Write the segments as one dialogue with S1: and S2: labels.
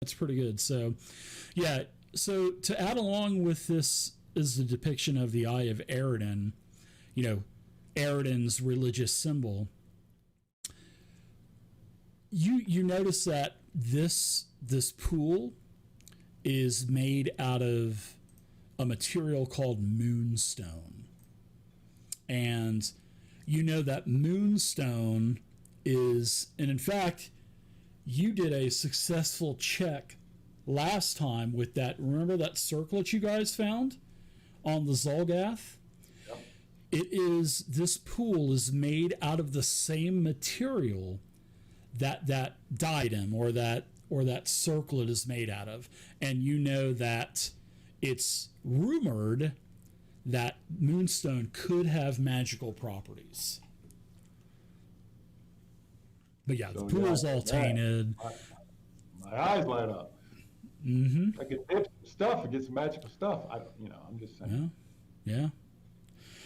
S1: That's pretty good. So, yeah. So to add along with this is the depiction of the Eye of Eridan. You know, Eridan's religious symbol. You notice that this pool is made out of a material called moonstone, and you know that moonstone is, and in fact, you did a successful check last time with that. Remember that circlet you guys found on the Zolgath?
S2: Yep.
S1: This pool is made out of the same material that diadem or that circlet is made out of, and you know that it's rumored that moonstone could have magical properties. But yeah, the pool's all tainted.
S2: My eyes light up.
S1: Mm-hmm.
S2: I get tips and stuff. It gets magical stuff. I'm just saying.
S1: Yeah.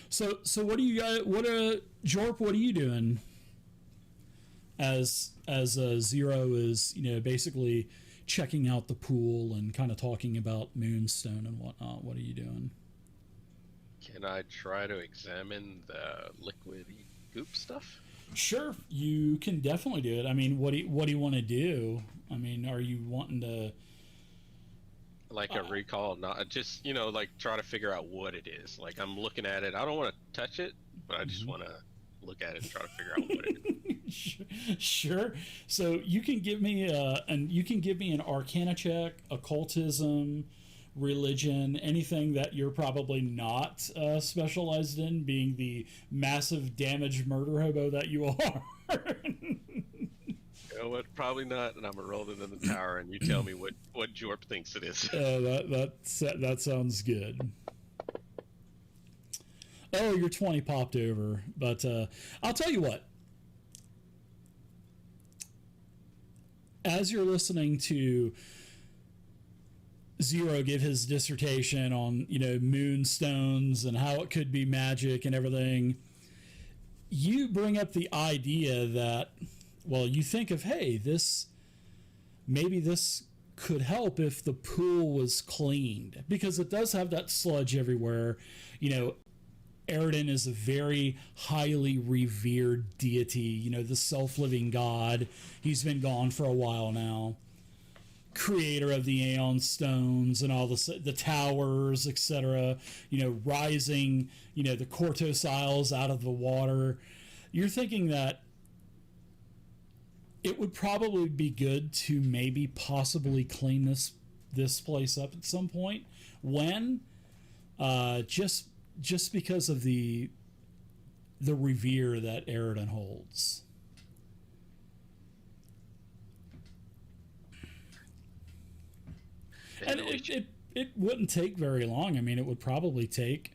S1: So what do you guys? Jorp? What are you doing? As Zero is, basically checking out the pool and kind of talking about moonstone and whatnot. What are you doing?
S3: Can I try to examine the liquidy goop stuff?
S1: Sure, you can definitely do it. I mean, what do you want to do? I mean, are you wanting to
S3: like a recall? Not just try to figure out what it is. Like I'm looking at it. I don't want to touch it, but I just want to look at it and try to figure out what it is.
S1: Sure. So you can give me an Arcana check, occultism, religion, anything that you're probably not specialized in, being the massive damage murder hobo that you are.
S3: You know what? Probably not. And I'm gonna roll it in the tower, and you tell me what Jorp thinks it is.
S1: That sounds good. Oh, your 20 popped over, but I'll tell you what. As you're listening to Zero give his dissertation on, moonstones and how it could be magic and everything, you bring up the idea that, well, you think of, hey, maybe this could help if the pool was cleaned, because it does have that sludge everywhere. Eridan is a very highly revered deity, the self-living god. He's been gone for a while now. Creator of the Aeon Stones and all the towers, etc. Rising, the Kortos Isles out of the water. You're thinking that it would probably be good to maybe possibly clean this place up at some point. When? Just because of the revere that Eridan holds. And it wouldn't take very long. I mean, it would probably take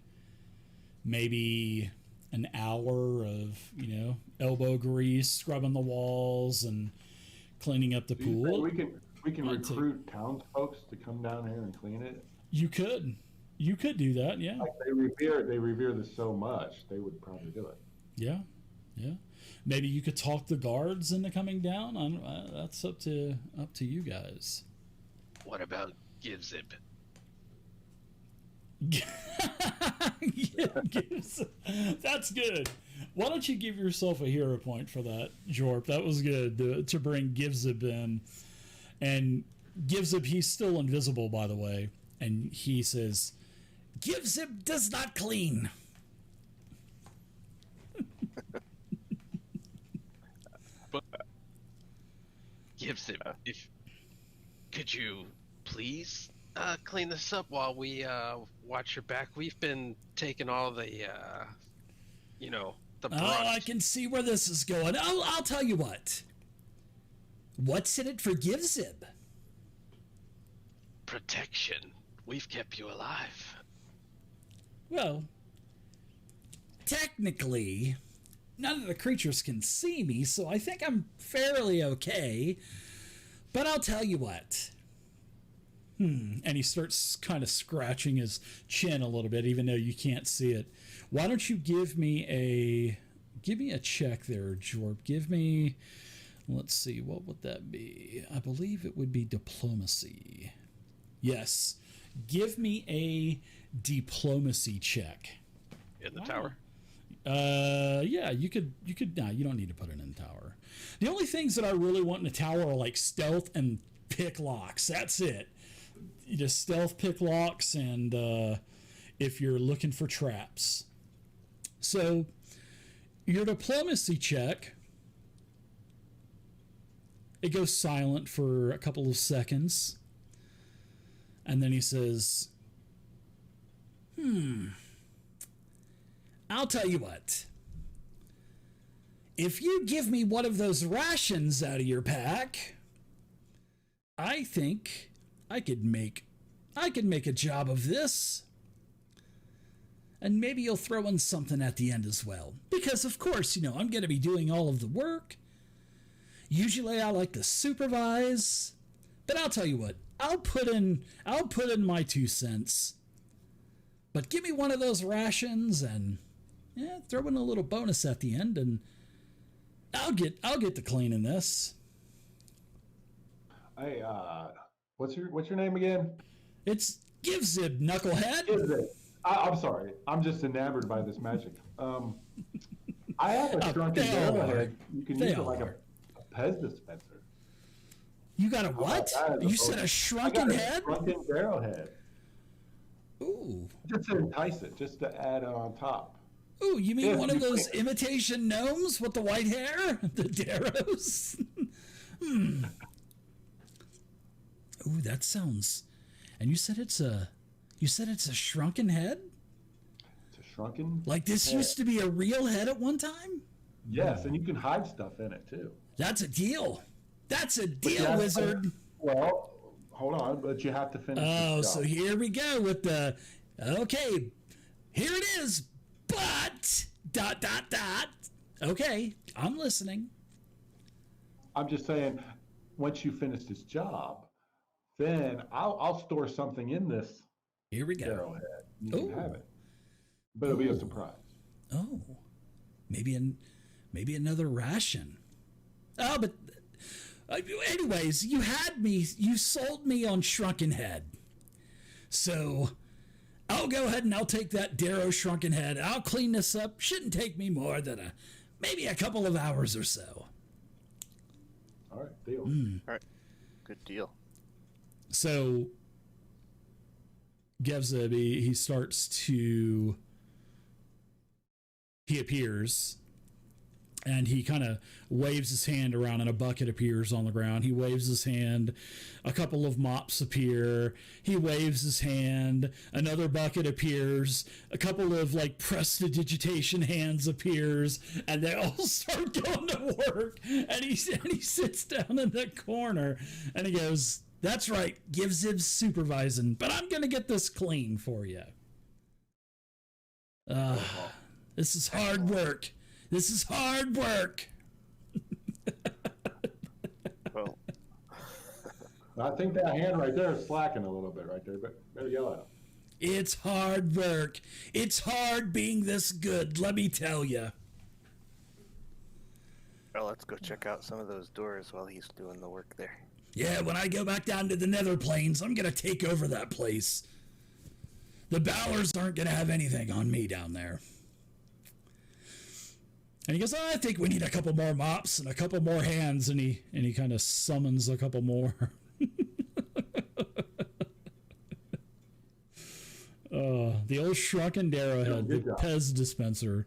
S1: maybe an hour of, elbow grease, scrubbing the walls and cleaning up the pool.
S2: We can recruit townsfolk to come down here and clean it.
S1: You could do that, yeah.
S2: Like they revere this so much, they would probably do it.
S1: Yeah. Maybe you could talk the guards into coming down. That's up to you guys.
S3: What about Givzib?
S1: That's good. Why don't you give yourself a hero point for that, Jorp? That was good to bring Givzib in. And Givzib, he's still invisible, by the way. And he says, Givzib does not clean.
S3: But Givzib, could you please clean this up while we watch your back? We've been taking all the the brunt.
S1: Oh, I can see where this is going. I'll tell you what. What's in it for Givzib?
S3: Protection. We've kept you alive.
S1: Well, technically, none of the creatures can see me, so I think I'm fairly okay. But I'll tell you what. And he starts kind of scratching his chin a little bit, even though you can't see it. Why don't you give me a check there, Jorp? Give me Let's see, what would that be? I believe it would be diplomacy. Yes. Give me a diplomacy check.
S3: In the tower.
S1: Yeah, you could. No, you don't need to put it in the tower. The only things that I really want in a tower are like stealth and pick locks. That's it. Just stealth, pick locks, and if you're looking for traps. So your diplomacy check, it goes silent for a couple of seconds, and then he says, I'll tell you what. If you give me one of those rations out of your pack, I think I could make a job of this. And maybe you'll throw in something at the end as well. Because of course, I'm going to be doing all of the work. Usually I like to supervise, but I'll tell you what, I'll put in my 2 cents. But give me one of those rations and throw in a little bonus at the end, and I'll get to cleaning this.
S2: Hey, what's your name again?
S1: It's Givzib, knucklehead.
S2: Givzib. I'm sorry. I'm just enamored by this magic. I have a shrunken arrowhead. You can use it like a Pez dispenser.
S1: You got a what? You said a shrunken head?
S2: Shrunken arrowhead.
S1: Ooh.
S2: Just to entice it, just to add it on top.
S1: Ooh, you mean one of those imitation gnomes with the white hair? The Darrows? Ooh, that sounds... And you said it's a shrunken head?
S2: It's a shrunken
S1: Like this
S2: head.
S1: used to be a real head at one time?
S2: Yes, and you can hide stuff in it too.
S1: That's a deal. That's a deal, wizard.
S2: Well, hold on, but you have to finish.
S1: Oh, so here we go with the... Okay, here it is. But... ... Okay, I'm listening.
S2: I'm just saying, once you finish this job, then I'll store something in this.
S1: Here we go.
S2: Arrowhead. You can have it, but it'll be a surprise.
S1: Oh, maybe another ration. Oh, but anyways, you sold me on Shrunken Head. So I'll go ahead and I'll take that Darrow Shrunken Head. I'll clean this up. Shouldn't take me more than maybe a couple of hours or so.
S2: All right, deal.
S4: All right, good deal.
S1: So Gevzeb, he appears, and he kind of waves his hand around, and a bucket appears on the ground. He waves his hand, a couple of mops appear. He waves his hand, another bucket appears, a couple of like prestidigitation hands appears, and they all start going to work. And he sits down in the corner, and he goes, "That's right, Givzib's supervising, but I'm gonna get this clean for you. This is hard work. This is hard work."
S4: Well,
S2: I think that hand right there is slacking a little bit right there, but better yell at him.
S1: It's hard work. It's hard being this good, let me tell you.
S4: well, let's go check out some of those doors while he's doing the work there.
S1: Yeah, when I go back down to the Nether Plains, I'm gonna take over that place. The Bowers aren't gonna have anything on me down there. And he goes, "I think we need a couple more mops and a couple more hands," and he kind of summons a couple more. The old shrunken Darrowhead, the Pez dispenser.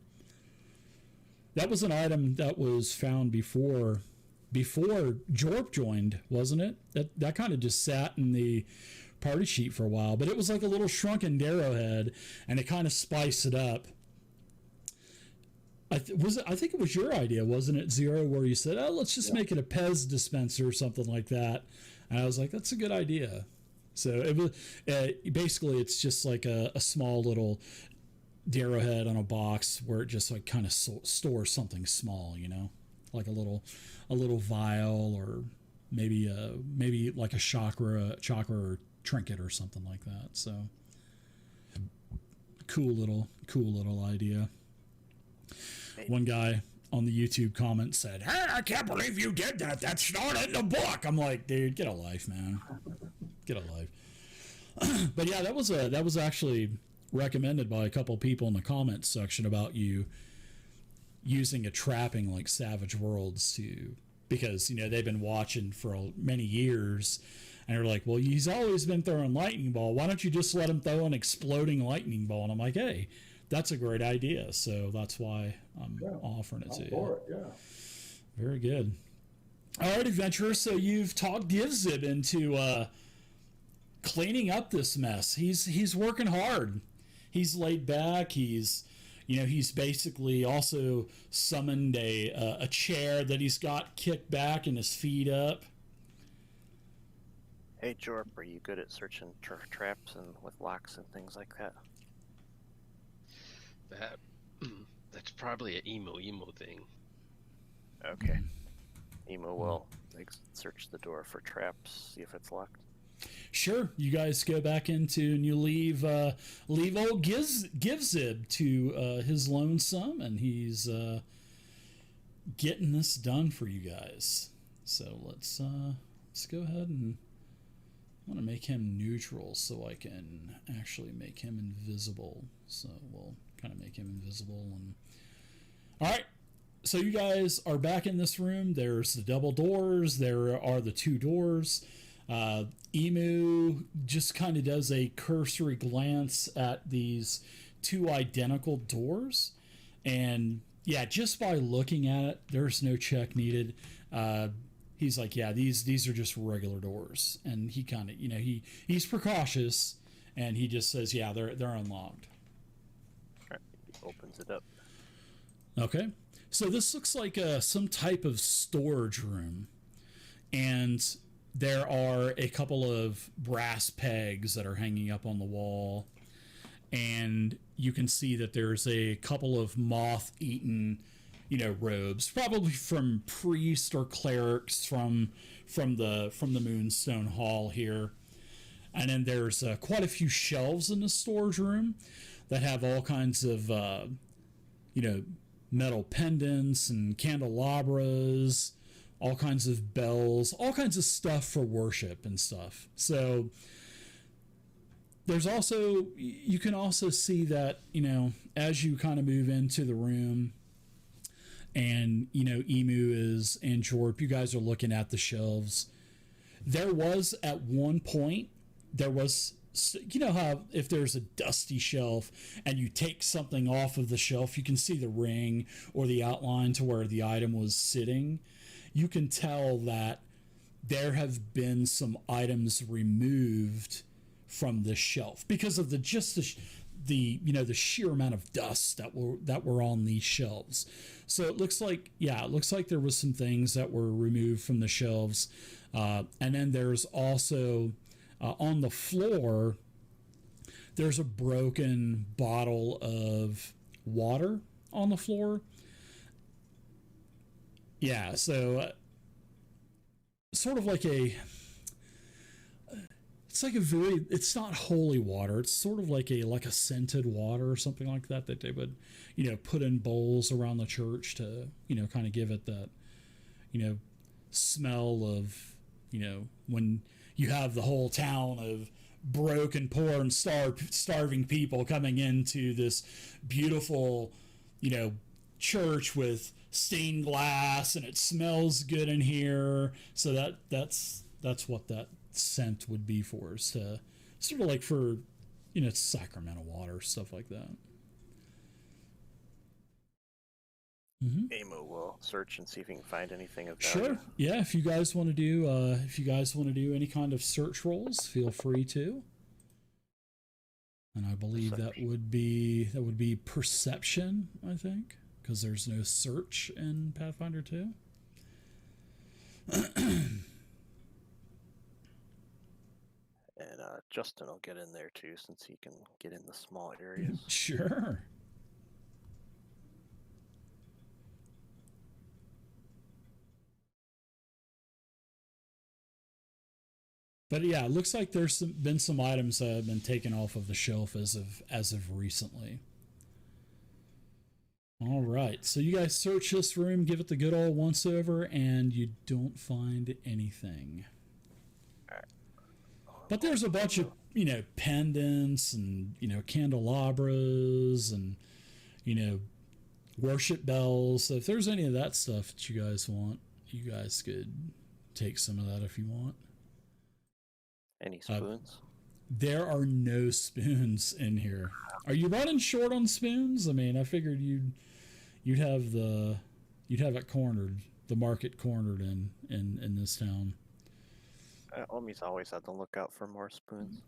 S1: That was an item that was found before Jorp joined, wasn't it? That kind of just sat in the party sheet for a while, but it was like a little shrunken Darrowhead, and it kind of spiced it up. I think it was your idea, wasn't it, Zero, where you said, "Oh, let's just make it a Pez dispenser," or something like that. And I was like, "That's a good idea." So it was basically, it's just like a small little Darrowhead on a box where it just like kind of stores something small, like a little vial, or maybe like a chakra or trinket or something like that. So cool little idea. One guy on the YouTube comments said, "Hey, I can't believe you did that. That's not in the book." I'm like, dude, get a life, man. Get a life. But yeah, that was actually recommended by a couple people in the comments section about you using a trapping like Savage Worlds because they've been watching for many years, and they're like, well, he's always been throwing lightning ball. Why don't you just let him throw an exploding lightning ball? And I'm like, hey, that's a great idea. So that's why I'm offering it to you.
S2: Yeah.
S1: Very good. All right, adventurer. So you've talked Givzib into cleaning up this mess. He's working hard. He's laid back. He's basically also summoned a chair that he's got kicked back and his feet up.
S4: Hey, Jorp, are you good at searching traps and with locks and things like that?
S3: That's probably an emo thing.
S4: Okay. Emo will search the door for traps, see if it's locked.
S1: Sure. You guys go back into and you leave old Givzib to his lonesome, and he's getting this done for you guys. So let's go ahead and I want to make him neutral so I can actually make him invisible. So we'll kind of make him invisible. And all right. So you guys are back in this room. There's the double doors. There are the two doors. Emu just kind of does a cursory glance at these two identical doors, and yeah, just by looking at it, there's no check needed. He's like, yeah, these are just regular doors, and he kind of, he's precautious, and he just says, yeah, they're unlocked.
S4: All right. Opens it up.
S1: Okay, so this looks like some type of storage room, and there are a couple of brass pegs that are hanging up on the wall, and you can see that there's a couple of moth-eaten, robes, probably from priests or clerics from the Moonstone Hall here. And then there's quite a few shelves in the storage room that have all kinds of metal pendants and candelabras, all kinds of bells, all kinds of stuff for worship and stuff. So there's also, you can also see that, as you kind of move into the room and, Emu is and Jorp, you guys are looking at the shelves. There was at one point, how if there's a dusty shelf and you take something off of the shelf, you can see the ring or the outline to where the item was sitting. You can tell that there have been some items removed from the shelf because of the sheer amount of dust that were on these shelves. So it looks like there was some things that were removed from the shelves, and then there's also on the floor there's a broken bottle of water on the floor. Yeah, so sort of like it's not holy water. It's sort of like a scented water or something like that they would, put in bowls around the church to, kind of give it that, smell of, when you have the whole town of broken, poor, and starving people coming into this beautiful, church with stained glass, and it smells good in here. So that's what that scent would be for, is to sort of like for sacramental water, stuff like that.
S4: Amo will search and see if he can find anything of value.
S1: Sure. Yeah, if you guys want to do any kind of search rolls, feel free to. And I believe that would be perception, I think, because there's no search in Pathfinder 2.
S4: And Justin will get in there too, since he can get in the small areas.
S1: Sure. But yeah, it looks like there's been some items that have been taken off of the shelf as of recently. All right. So you guys search this room, give it the good old once over, and you don't find anything. But there's a bunch of, pendants and, candelabras and, worship bells. So if there's any of that stuff that you guys want, you guys could take some of that if you want.
S4: Any spoons?
S1: There are no spoons in here. Are you running short on spoons? I mean, I figured you'd have it cornered, the market cornered in this town.
S4: Omi's always on the lookout for more spoons.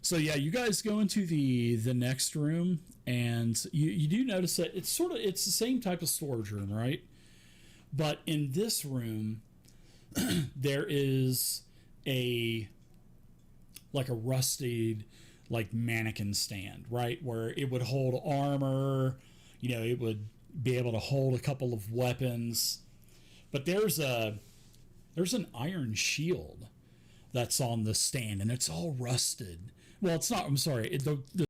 S1: So yeah, you guys go into the next room, and you do notice that it's the same type of storage room, right? But in this room, there is a rusted mannequin stand, right, where it would hold armor. It would be able to hold a couple of weapons, but there's an iron shield that's on the stand, and it's all rusted. Well, it's not. I'm sorry. The